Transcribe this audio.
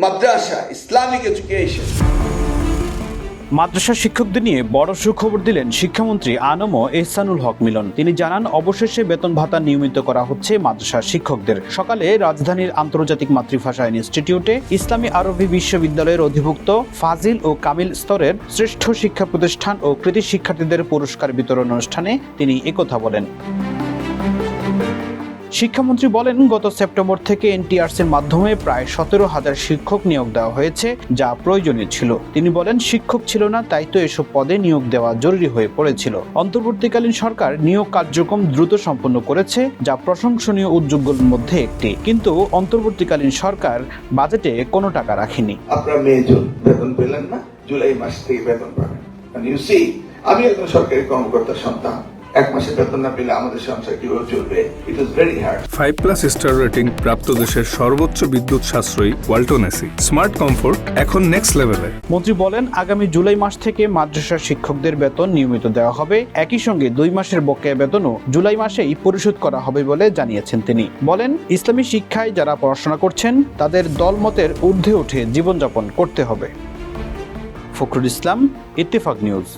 madrasa, Islamic education. মাদ্রাসা শিক্ষকদের নিয়ে বড় সুখবর দিলেন শিক্ষামন্ত্রী আনম এহসানুল হক মিলন। তিনি জানান, অবশেষে বেতন ভাতা নিয়মিত করা হচ্ছে মাদ্রাসা শিক্ষকদের। সকালে রাজধানীর আন্তর্জাতিক মাতৃভাষা ইনস্টিটিউটে ইসলামী আরবি বিশ্ববিদ্যালয়ের অধিভুক্ত ফাজিল ও কামিল স্তরের শ্রেষ্ঠ শিক্ষা প্রতিষ্ঠান ও কৃতি শিক্ষার্থীদের পুরস্কার বিতরণ অনুষ্ঠানে তিনি একথা বলেন। শিক্ষামন্ত্রী বলেন, গত সেপ্টেম্বর থেকে এনটিআরসির মাধ্যমে প্রায় 17,000 শিক্ষক নিয়োগ দেওয়া হয়েছে, যা প্রয়োজনীয় ছিল। তিনি বলেন, শিক্ষক ছিল না, তাই তো এসব পদে নিয়োগ দেওয়া জরুরি হয়ে পড়েছিল। অন্তর্বর্তীকালীন সরকার নিয়োগ কার্যক্রম দ্রুত সম্পন্ন করেছে, যা প্রশংসনীয় উদ্যোগগুলোর মধ্যে একটি। কিন্তু অন্তর্বর্তীকালীন সরকার বাজেটে কোনো টাকা রাখেনি। আপনারা মে জুন বেতন পেলেন না, জুলাই মাস থেকে বেতন পাবেন। আমি একজন সরকারি কর্মকর্তার সন্তান। এক মাসের বেতন না পেলে আমাদের সংসার কিভাবে চলবে? It was very hard. 5+ star rating প্রাপ্ত দেশের সর্বোচ্চ বিদ্যুৎ সাশ্রয়ী ওয়ালটন এসি স্মার্ট কমফোর্ট এখন নেক্সট লেভেলে। মন্ত্রী বলেন, আগামী জুলাই মাস থেকে মাদ্রাসা শিক্ষকদের বেতন নিয়মিত দেওয়া হবে। একই সঙ্গে 2 মাসের বকেয়া বেতনও জুলাই মাসেই পরিশোধ করা হবে বলে জানিয়েছেন তিনি। বলেন, ইসলামী শিক্ষায় যারা পড়াশোনা করছেন তাদের দলমতের ঊর্ধ্বে উঠে জীবনযাপন করতে হবে। ফখরুল ইসলাম, ইত্তেফাক নিউজ।